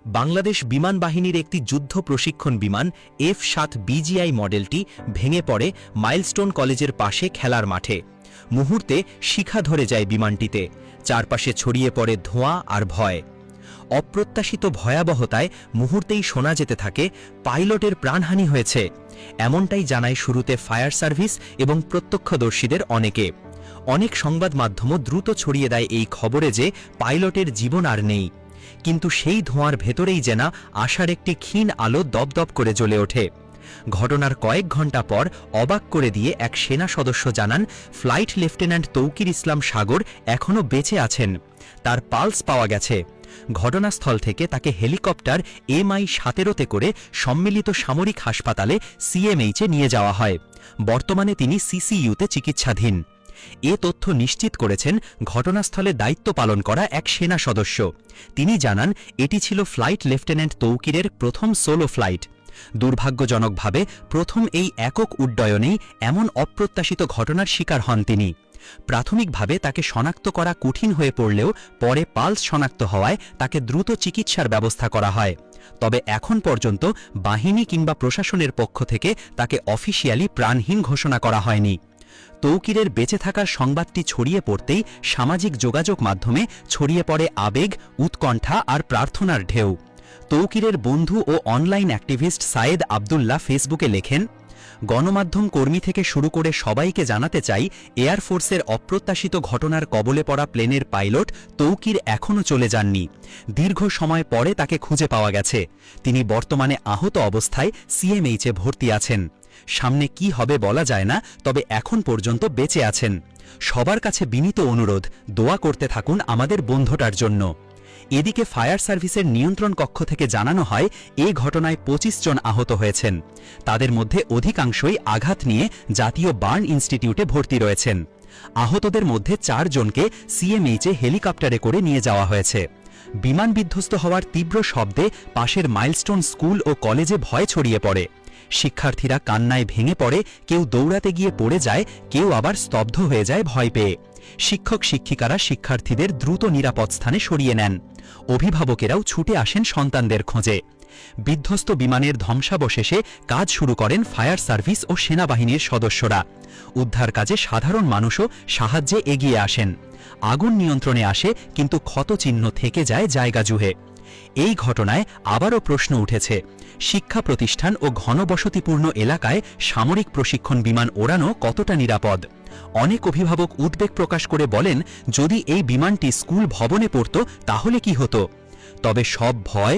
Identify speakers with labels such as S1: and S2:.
S1: বাংলাদেশ বিমান বাহিনীর একটি যুদ্ধ প্রশিক্ষণ বিমান F-7 BGI মডেলটি ভেঙে পড়ে মাইলস্টোন কলেজের পাশে খেলার মাঠে। মুহূর্তে শিখা ধরে যায় বিমানটিতে, চারপাশে ছড়িয়ে পড়ে ধোঁয়া আর ভয়। অপ্রত্যাশিত ভয়াবহতায় মুহূর্তেই শোনা যেতে থাকে পাইলটের প্রাণহানি হয়েছে। এমনটাই জানায় শুরুতে ফায়ার সার্ভিস এবং প্রত্যক্ষদর্শীদের অনেকে। অনেক সংবাদ মাধ্যমও দ্রুত ছড়িয়ে দেয় এই খবরে যে পাইলটের জীবন আর নেই। কিন্তু সেই ধোঁয়ার ভেতরেই যেন আশার একটি ক্ষীণ আলো দপদপ করে জ্বলে ওঠে। ঘটনার কয়েক ঘণ্টা পর অবাক করে দিয়ে এক সেনা সদস্য জানান, ফ্লাইট লেফটেন্যান্ট তৌকির ইসলাম সাগর এখনও বেঁচে আছেন, তার পালস পাওয়া গেছে। ঘটনাস্থল থেকে তাকে হেলিকপ্টার MI-17 করে সম্মিলিত সামরিক হাসপাতালে CMH-এ নিয়ে যাওয়া হয়। বর্তমানে তিনি CCU-তে চিকিৎসাধীন। এ তথ্য নিশ্চিত করেছেন ঘটনাস্থলে দায়িত্ব পালন করা এক সেনা সদস্য। তিনি জানান, এটি ছিল ফ্লাইট লেফটেন্যান্ট তৌকিরের প্রথম সোলো ফ্লাইট। দুর্ভাগ্যজনকভাবে প্রথম এই একক উড্ডয়নেই এমন অপ্রত্যাশিত ঘটনার শিকার হন তিনি। প্রাথমিকভাবে তাকে শনাক্ত করা কঠিন হয়ে পড়লেও পরে পালস শনাক্ত হওয়ায় তাকে দ্রুত চিকিৎসার ব্যবস্থা করা হয়। তবে এখন পর্যন্ত বাহিনী কিংবা প্রশাসনের পক্ষ থেকে তাকে অফিসিয়ালি প্রাণহীন ঘোষণা করা হয়নি। তৌকিরের বেঁচে থাকার সংবাদটি ছড়িয়ে পড়তেই সামাজিক যোগাযোগ মাধ্যমে ছড়িয়ে পড়ে আবেগ, উৎকণ্ঠা আর প্রার্থনার ঢেউ। তৌকিরের বন্ধু ও অনলাইন অ্যাক্টিভিস্ট সায়েদ আবদুল্লাহ ফেসবুকে লেখেন, গণমাধ্যম কর্মী থেকে শুরু করে সবাইকে জানাতে চাই, এয়ারফোর্সের অপ্রত্যাশিত ঘটনার কবলে পড়া প্লেনের পাইলট তৌকির এখনও চলে যাননি। দীর্ঘ সময় পরে তাকে খুঁজে পাওয়া গেছে। তিনি বর্তমানে আহত অবস্থায় CMH-এ ভর্তি আছেন। সামনে কি হবে বলা যায় না, তবে এখন পর্যন্ত বেঁচে আছেন। সবার কাছে বিনীত অনুরোধ, দোয়া করতে থাকুন আমাদের বন্ধুটার জন্য। এদিকে ফায়ার সার্ভিসের নিয়ন্ত্রণ কক্ষ থেকে জানানো হয়, এ ঘটনায় 25 জন আহত হয়েছেন। তাদের মধ্যে অধিকাংশই আঘাত নিয়ে জাতীয় বার্ন ইনস্টিটিউটে ভর্তি রয়েছেন। আহতদের মধ্যে 4 জনকে CMH-এ হেলিকপ্টারে করে নিয়ে যাওয়া হয়েছে। বিমান বিধ্বস্ত হওয়ার তীব্র শব্দে পাশের মাইলস্টোন স্কুল ও কলেজে ভয় ছড়িয়ে পড়ে। শিক্ষার্থীরা কান্নায় ভেঙে পড়ে, কেউ দৌড়াতে গিয়ে পড়ে যায়, কেউ আবার স্তব্ধ হয়ে যায় ভয় পেয়ে। শিক্ষক শিক্ষিকারা শিক্ষার্থীদের দ্রুত নিরাপদ স্থানে সরিয়ে নেন। অভিভাবকেরাও ছুটে আসেন সন্তানদের খোঁজে। বিধ্বস্ত বিমানের ধ্বংসাবশেষে কাজ শুরু করেন ফায়ার সার্ভিস ও সেনাবাহিনীর সদস্যরা। উদ্ধার কাজে সাধারণ মানুষও সাহায্যে এগিয়ে আসেন। আগুন নিয়ন্ত্রণে আসে, কিন্তু ক্ষতচিহ্ন থেকে যায় জায়গা জুড়ে। এই ঘটনায় আবারও প্রশ্ন উঠেছে, শিক্ষা প্রতিষ্ঠান ও ঘনবসতিপূর্ণ এলাকায় সামরিক প্রশিক্ষণ বিমান ওড়ানো কতটা নিরাপদ? অনেক অভিভাবক উদ্বেগ প্রকাশ করে বলেন, যদি এই বিমানটি স্কুল ভবনে পড়ত তাহলে কি হতো? তবে সব ভয়